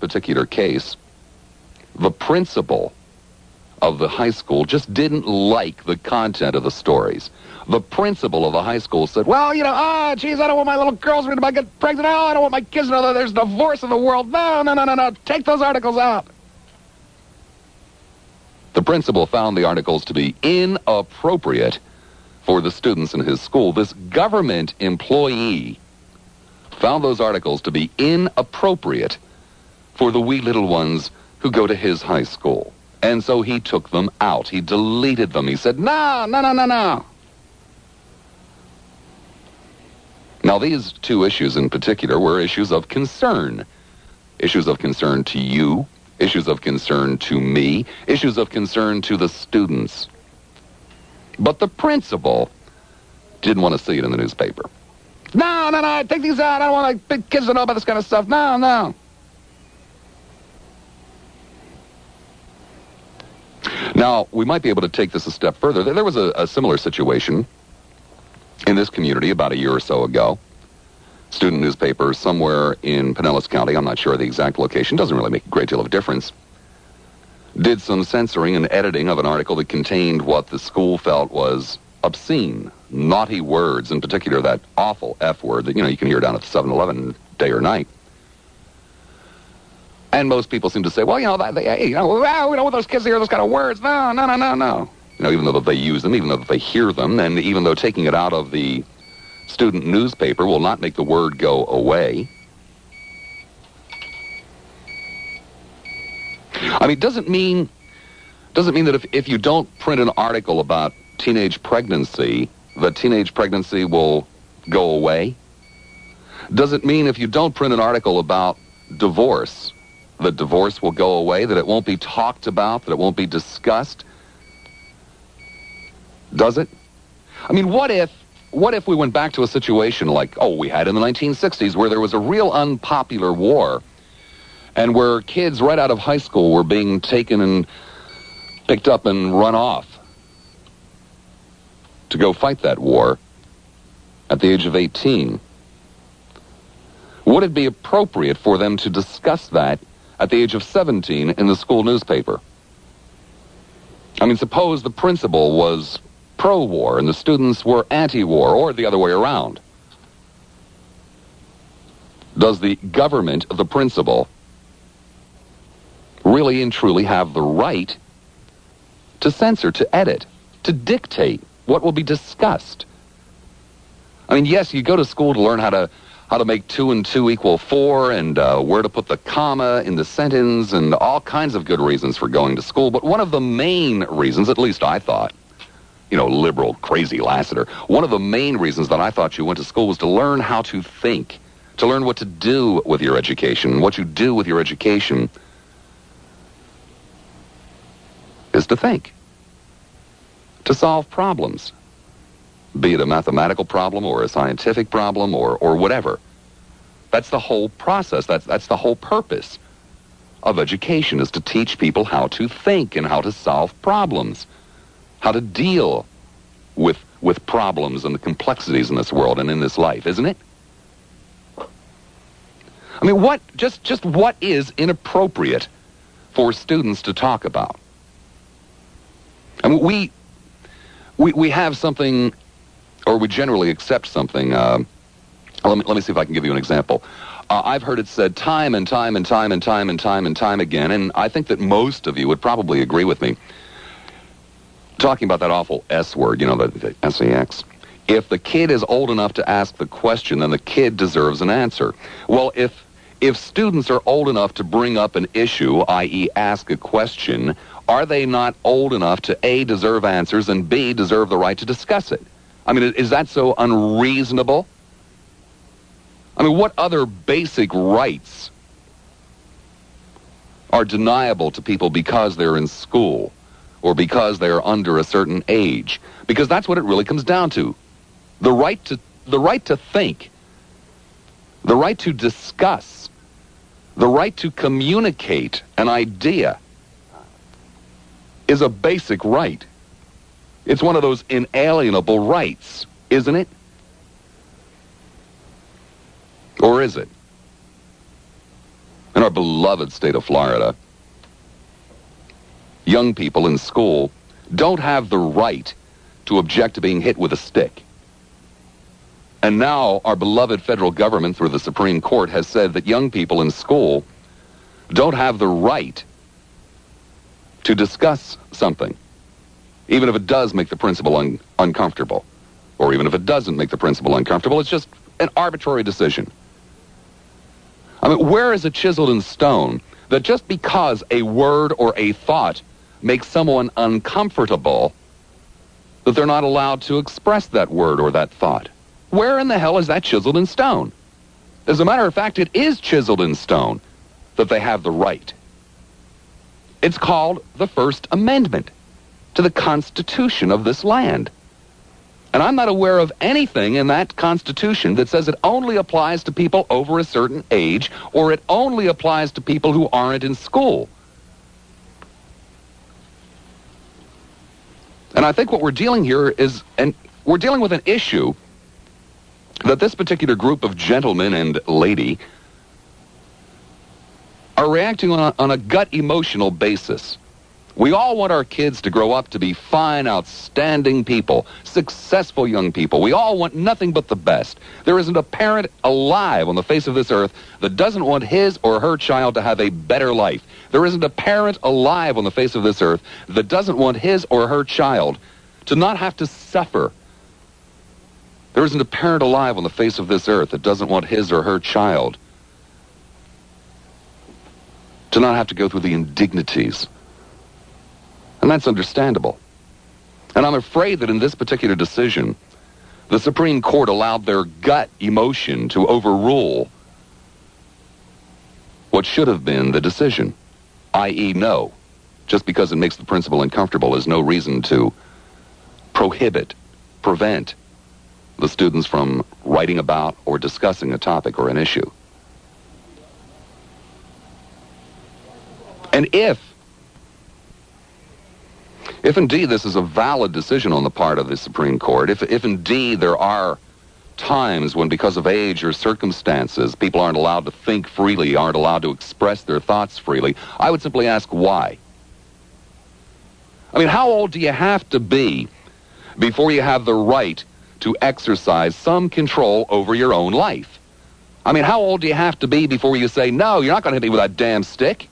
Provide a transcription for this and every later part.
particular case, the principal of the high school just didn't like the content of the stories. The principal of the high school said, well, geez, I don't want my little girls reading about getting pregnant. Oh, I don't want my kids to know that there's divorce in the world. No. Take those articles out. The principal found the articles to be inappropriate for the students in his school. This government employee found those articles to be inappropriate for the wee little ones who go to his high school. And so he took them out. He deleted them. He said, no. Now, these two issues in particular were issues of concern. Issues of concern to you, issues of concern to me, issues of concern to the students. But the principal didn't want to see it in the newspaper. No, take these out. I don't want my big kids to know about this kind of stuff. No. Now, we might be able to take this a step further. There was a similar situation in this community about a year or so ago. Student newspaper somewhere in Pinellas County, I'm not sure the exact location, doesn't really make a great deal of difference, did some censoring and editing of an article that contained what the school felt was obscene, naughty words, in particular that awful F word that, you can hear down at the 7-Eleven day or night. And most people seem to say, well, we don't want those kids to hear those kind of words. No. Even though they use them, even though they hear them, and even though taking it out of the student newspaper will not make the word go away. I mean, doesn't mean that if you don't print an article about teenage pregnancy, that teenage pregnancy will go away. Does it mean if you don't print an article about divorce, that divorce will go away, that it won't be talked about, that it won't be discussed? Does it? I mean, what if we went back to a situation like, we had in the 1960s, where there was a real unpopular war, and where kids right out of high school were being taken and picked up and run off to go fight that war at the age of 18? Would it be appropriate for them to discuss that at the age of 17 in the school newspaper? I mean, suppose the principal was pro-war and the students were anti-war, or the other way around. Does the government, the principal, really and truly have the right to censor, to edit, to dictate what will be discussed? I mean, yes, you go to school to learn how to make 2 and 2 equal 4, and where to put the comma in the sentence, and all kinds of good reasons for going to school. But one of the main reasons, at least I thought, liberal, crazy Lassiter, one of the main reasons that I thought you went to school was to learn how to think, to learn what to do with your education. What you do with your education is to think, to solve problems, be it a mathematical problem or a scientific problem or whatever. That's the whole process. That's the whole purpose of education, is to teach people how to think and how to solve problems, how to deal with problems and the complexities in this world and in this life, isn't it? I mean, what is inappropriate for students to talk about? I mean, we have something, or we generally accept something. Let me see if I can give you an example. I've heard it said time and time again, and I think that most of you would probably agree with me, talking about that awful S word, the S-A-X. If the kid is old enough to ask the question, then the kid deserves an answer. Well, if students are old enough to bring up an issue, i.e. ask a question, are they not old enough to A, deserve answers, and B, deserve the right to discuss it? I mean, is that so unreasonable? I mean, what other basic rights are deniable to people because they're in school or because they're under a certain age? Because that's what it really comes down to. The right to think, the right to discuss, the right to communicate an idea is a basic right. It's one of those inalienable rights, isn't it? Or is it? In our beloved state of Florida, young people in school don't have the right to object to being hit with a stick. And now our beloved federal government, through the Supreme Court, has said that young people in school don't have the right to discuss something, even if it does make the principal uncomfortable, or even if it doesn't make the principal uncomfortable. It's just an arbitrary decision. I mean, where is it chiseled in stone that just because a word or a thought makes someone uncomfortable, that they're not allowed to express that word or that thought? Where in the hell is that chiseled in stone? As a matter of fact, it is chiseled in stone that they have the right. It's called the First Amendment to the Constitution of this land. And I'm not aware of anything in that Constitution that says it only applies to people over a certain age, or it only applies to people who aren't in school. And I think what we're dealing here is, and we're dealing with an issue that this particular group of gentlemen and lady are reacting on a gut emotional basis. We all want our kids to grow up to be fine, outstanding people, successful young people. We all want nothing but the best. There isn't a parent alive on the face of this earth that doesn't want his or her child to have a better life. There isn't a parent alive on the face of this earth that doesn't want his or her child to not have to suffer. There isn't a parent alive on the face of this earth that doesn't want his or her child to not have to go through the indignities. And that's understandable. And I'm afraid that in this particular decision, the Supreme Court allowed their gut emotion to overrule what should have been the decision, i.e. no. Just because it makes the principal uncomfortable is no reason to prevent the students from writing about or discussing a topic or an issue. And if indeed this is a valid decision on the part of the Supreme Court, if indeed there are times when because of age or circumstances people aren't allowed to think freely, aren't allowed to express their thoughts freely, I would simply ask why. I mean, how old do you have to be before you have the right to exercise some control over your own life? I mean, how old do you have to be before you say, no, you're not going to hit me with that damn stick?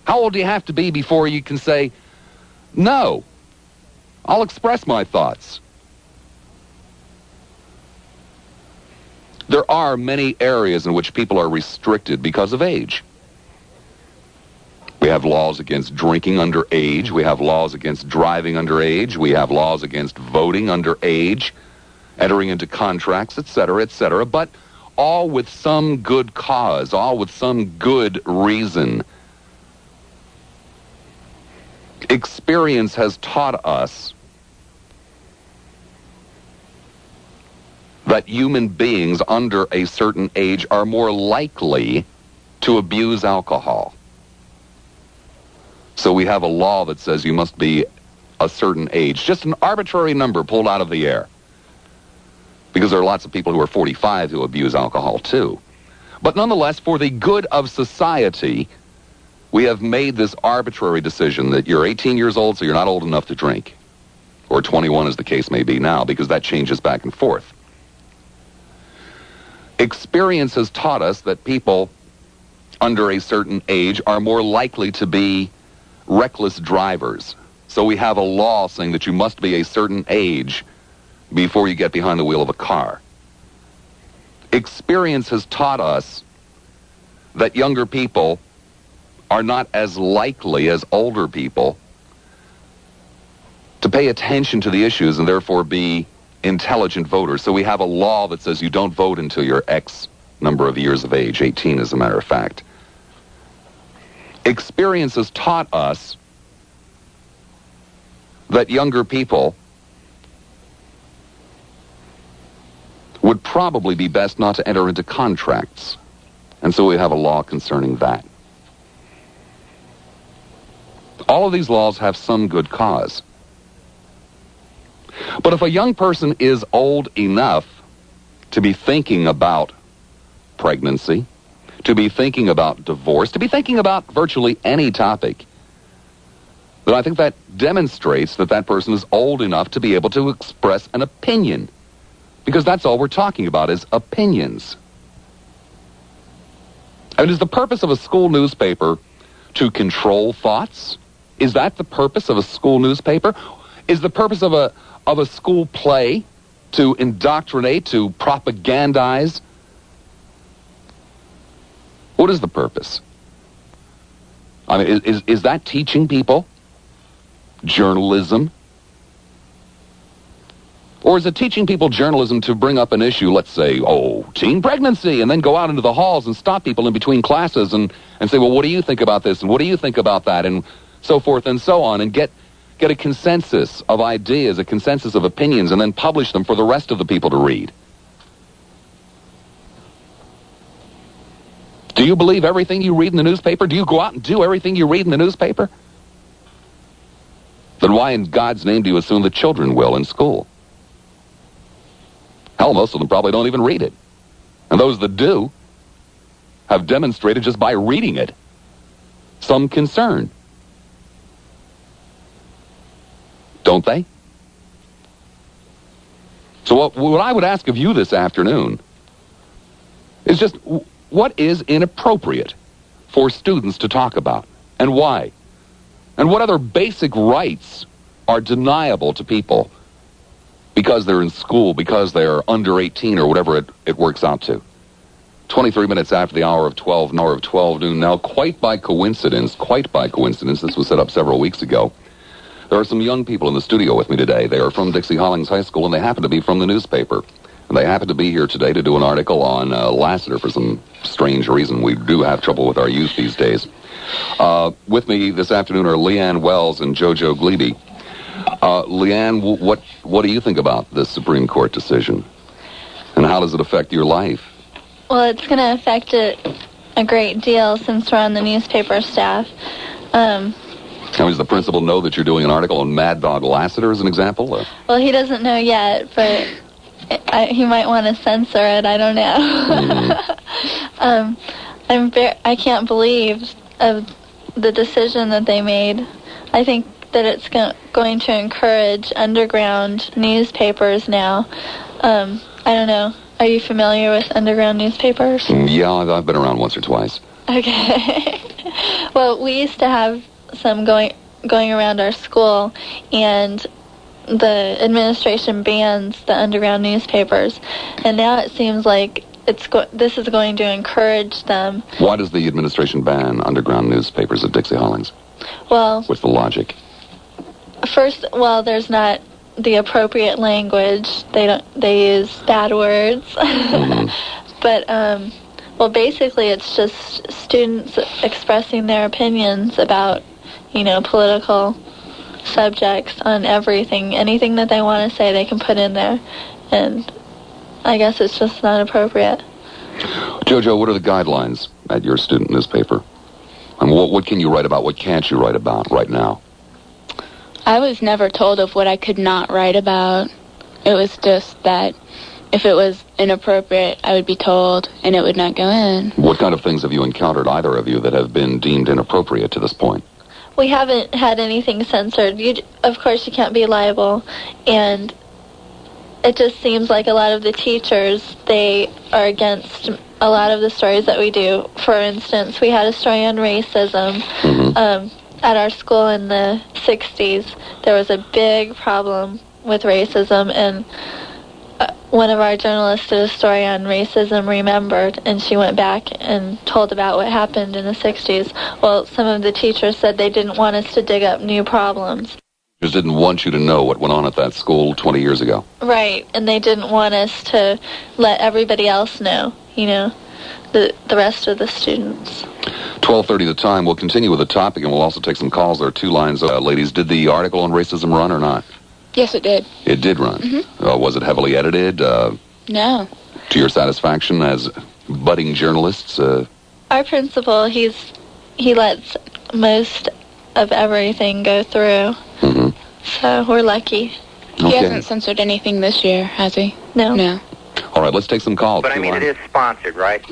How old do you have to be before you can say, no, I'll express my thoughts? There are many areas in which people are restricted because of age. We have laws against drinking underage. We have laws against driving underage. We have laws against voting underage, entering into contracts, etc., but all with some good cause, all with some good reason. Experience has taught us that human beings under a certain age are more likely to abuse alcohol. So we have a law that says you must be a certain age, just an arbitrary number pulled out of the air. Because there are lots of people who are 45 who abuse alcohol too. But nonetheless, for the good of society, we have made this arbitrary decision that you're 18 years old, so you're not old enough to drink. Or 21, as the case may be now, because that changes back and forth. Experience has taught us that people under a certain age are more likely to be reckless drivers. So we have a law saying that you must be a certain age before you get behind the wheel of a car. Experience has taught us that younger people are not as likely as older people to pay attention to the issues and therefore be intelligent voters. So we have a law that says you don't vote until you're X number of years of age, 18 as a matter of fact. Experience has taught us that younger people would probably be best not to enter into contracts. And so we have a law concerning that. All of these laws have some good cause. But if a young person is old enough to be thinking about pregnancy, to be thinking about divorce, to be thinking about virtually any topic, then I think that demonstrates that that person is old enough to be able to express an opinion. Because that's all we're talking about is opinions. And is the purpose of a school newspaper to control thoughts? Is that the purpose of a school newspaper? Is the purpose of a school play to indoctrinate, to propagandize? What is the purpose? I mean, is that teaching people journalism? Or is it teaching people journalism to bring up an issue, let's say, teen pregnancy, and then go out into the halls and stop people in between classes and say, well, what do you think about this, and what do you think about that, and so forth and so on, and get a consensus of ideas, a consensus of opinions, and then publish them for the rest of the people to read? Do you believe everything you read in the newspaper? Do you go out and do everything you read in the newspaper? Then why in God's name do you assume that children will in school? Hell, most of them probably don't even read it. And those that do have demonstrated just by reading it some concern. Don't they? So what I would ask of you this afternoon is just what is inappropriate for students to talk about and why? And what other basic rights are deniable to people because they're in school, because they're under 18 or whatever it works out to? 23 minutes after the hour of 12 noon now, quite by coincidence, this was set up several weeks ago. There are some young people in the studio with me today. They are from Dixie Hollings High School, and they happen to be from the newspaper. And they happen to be here today to do an article on Lassiter for some strange reason. We do have trouble with our youth these days. With me this afternoon are Leanne Wells and JoJo Glebe. Leanne, what do you think about this Supreme Court decision? And how does it affect your life? Well, it's going to affect it a great deal since we're on the newspaper staff. Now, does the principal know that you're doing an article on Mad Dog Lassiter as an example? Well, he doesn't know yet, but he might want to censor it. I don't know. I can't believe of the decision that they made. I think that it's going to encourage underground newspapers now. I don't know. Are you familiar with underground newspapers? Yeah, I've been around once or twice. Okay. Well, we used to have some going around our school, and the administration bans the underground newspapers, and now it seems like this is going to encourage them. Why does the administration ban underground newspapers at Dixie Hollings? Well, what's the logic? First, there's not the appropriate language. They use bad words. But basically it's just students expressing their opinions about, political subjects on everything. Anything that they want to say, they can put in there. And I guess it's just not appropriate. JoJo, what are the guidelines at your student newspaper? And what can you write about? What can't you write about right now? I was never told of what I could not write about. It was just that if it was inappropriate, I would be told, and it would not go in. What kind of things have you encountered, either of you, that have been deemed inappropriate to this point? We haven't had anything censored. Of course, you can't be liable, and it just seems like a lot of the teachers, they are against a lot of the stories that we do. For instance, we had a story on racism. At our school in the 60s, there was a big problem with racism, and one of our journalists did a story on Racism Remembered, and she went back and told about what happened in the 60s. Well, some of the teachers said they didn't want us to dig up new problems. Just didn't want you to know what went on at that school 20 years ago. Right, and they didn't want us to let everybody else know, the rest of the students. 12:30 the time. We'll continue with the topic, and we'll also take some calls. There are two lines. Ladies, did the article on racism run or not? Yes, it did. It did run. Was it heavily edited? No. To your satisfaction as budding journalists? Our principal, he lets most of everything go through. So we're lucky. He hasn't censored anything this year, has he? No. No. All right, let's take some calls. But I mean, it is sponsored, right?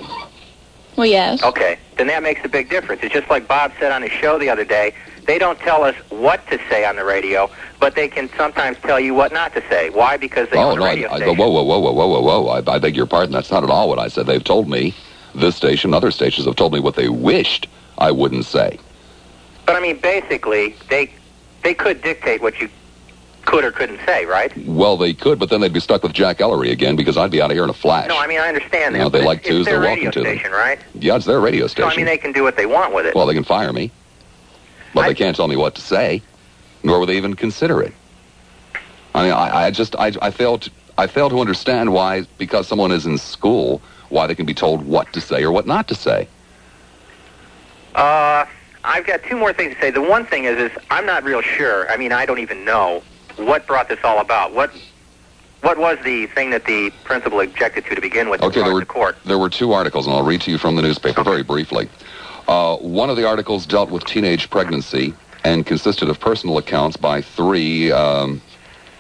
Well, yes. Okay, then that makes a big difference. It's just like Bob said on his show the other day. They don't tell us what to say on the radio, but they can sometimes tell you what not to say. Why? Because they own the radio station. Whoa. I beg your pardon. That's not at all what I said. They've told me, this station, other stations have told me what they wished I wouldn't say. But, I mean, basically, they could dictate what you could or couldn't say, right? Well, they could, but then they'd be stuck with Jack Ellery again because I'd be out of here in a flash. No, I mean, I understand that. You know, they like to, they're welcome to. It's their radio station, right? Yeah, it's their radio station. So, I mean, they can do what they want with it. Well, they can fire me. But they can't tell me what to say, nor will they even consider it. I mean, I fail to understand why, because someone is in school, why they can be told what to say or what not to say. I've got two more things to say. The one thing is I'm not real sure. I mean, I don't even know what brought this all about. What was the thing that the principal objected to begin with? Okay, court? There were two articles, and I'll read to you from the newspaper very briefly. One of the articles dealt with teenage pregnancy and consisted of personal accounts by three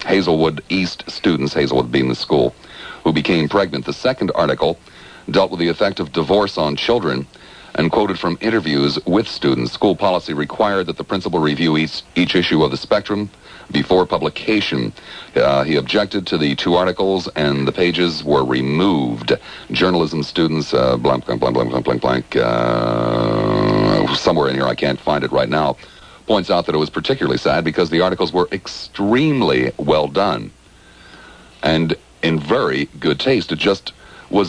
Hazelwood East students, Hazelwood being the school, who became pregnant. The second article dealt with the effect of divorce on children and quoted from interviews with students. School policy required that the principal review each issue of the Spectrum before publication. He objected to the two articles, and the pages were removed. Journalism students, blank, somewhere in here, I can't find it right now, points out that it was particularly sad because the articles were extremely well done and in very good taste. It just was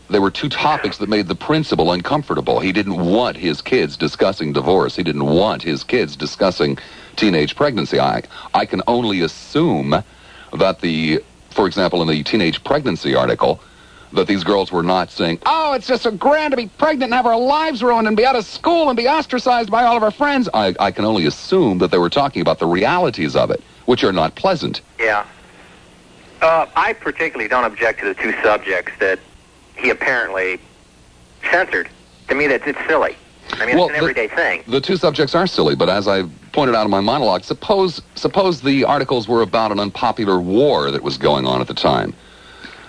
there were two topics that made the principal uncomfortable. He didn't want his kids discussing divorce. He didn't want his kids discussing teenage pregnancy. I can only assume that for example, in the teenage pregnancy article, that these girls were not saying, oh, it's just so grand to be pregnant and have our lives ruined and be out of school and be ostracized by all of our friends. I can only assume that they were talking about the realities of it, which are not pleasant. Yeah. I particularly don't object to the two subjects that he apparently censored. To me, it's silly. I mean, it's an everyday thing. The two subjects are silly, but as I pointed out in my monologue, suppose the articles were about an unpopular war that was going on at the time.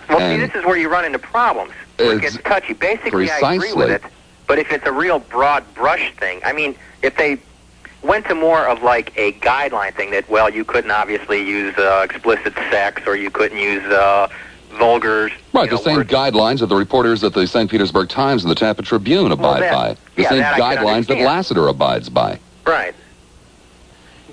Well, see, this is where you run into problems. It gets touchy. Basically, I agree with it, but if it's a real broad brush thing, I mean, if they went to more of like a guideline thing that, well, you couldn't obviously use explicit sex or you couldn't use vulgar... Right, the same guidelines that the reporters at the St. Petersburg Times and the Tampa Tribune abide by. The same guidelines that Lassiter abides by. Right.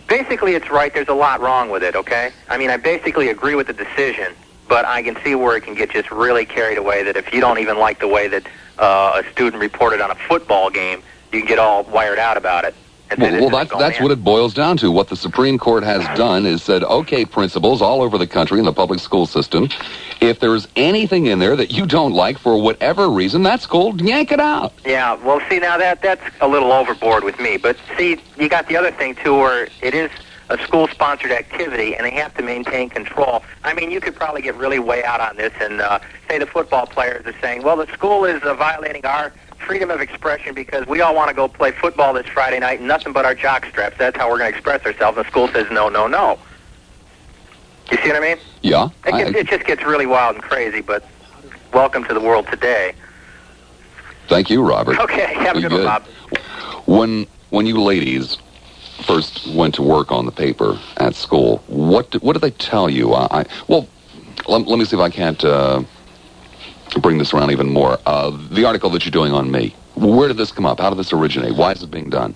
Basically, it's right. There's a lot wrong with it, okay? I mean, I basically agree with the decision, but I can see where it can get just really carried away that if you don't even like the way that a student reported on a football game, you can get all wired out about it. Well, that's what it boils down to. What the Supreme Court has done is said, okay, principals all over the country in the public school system, if there's anything in there that you don't like for whatever reason, that's cool, yank it out. Yeah, well, see, now that's a little overboard with me. But, see, you got the other thing, too, where it is a school-sponsored activity, and they have to maintain control. I mean, you could probably get really way out on this and say the football players are saying, well, the school is violating our freedom of expression because we all want to go play football this Friday night and nothing but our jock straps. That's how we're going to express ourselves. And the school says, no, no, no. You see what I mean? Yeah. It just gets really wild and crazy, but welcome to the world today. Thank you, Robert. Okay, have a good one, Bob. When you ladies first went to work on the paper at school, what did they tell you? Well, let me see if I can't bring this around even more. The article that you're doing on me, where did this come up? How did this originate? Why is it being done?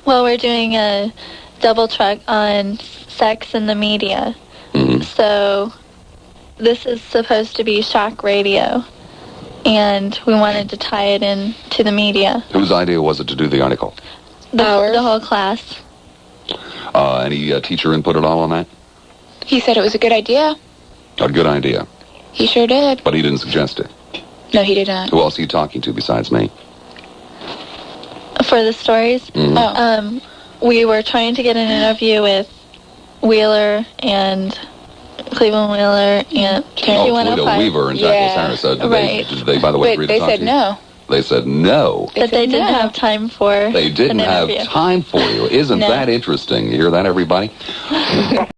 Well, we're doing a double track on sex in the media. Mm-hmm. So this is supposed to be shock radio, and we wanted to tie it in to the media. Whose idea was it to do the article? The whole class. Any teacher input at all on that? He said it was a good idea. A good idea. He sure did. But he didn't suggest it. No, he did not. Who else are you talking to besides me? For the stories? Mm-hmm. We were trying to get an interview with Wheeler and Cleveland Wheeler and Toledo Weaver and Jackie Sarasota. Did they, by the way, agree to talk to you? They said no. They said no. But they didn't have time for They didn't have time for you. Isn't that interesting? You hear that, everybody?